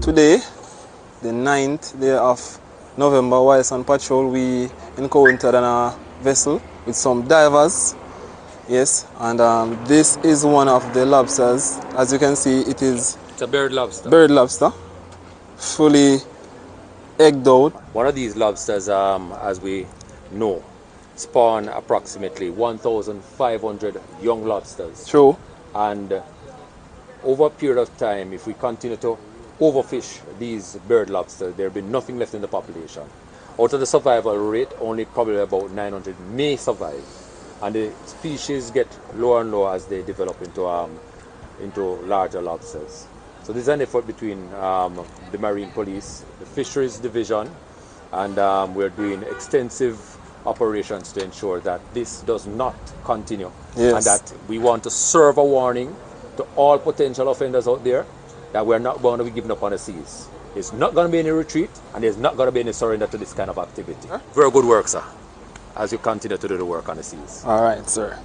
Today, the 9th day of November, whilst on patrol, we encountered a vessel with some divers. Yes, and this is one of the lobsters. As you can see, it's a berried lobster. Berried lobster, fully egged out. One of these lobsters, as we know, spawn approximately 1,500 young lobsters. True. And over a period of time, if we continue to overfish these berried lobsters, there will be nothing left in the population. Out of the survival rate, only probably about 900 may survive. And the species get lower and lower as they develop into larger lobsters. So this is an effort between the Marine Police, the Fisheries Division, and we're doing extensive operations to ensure that this does not continue. Yes. And that we want to serve a warning to all potential offenders out there that we're not going to be giving up on the seas. There's not going to be any retreat, and there's not going to be any surrender to this kind of activity. Very good work, sir, as you continue to do the work on the seas. All right, sir.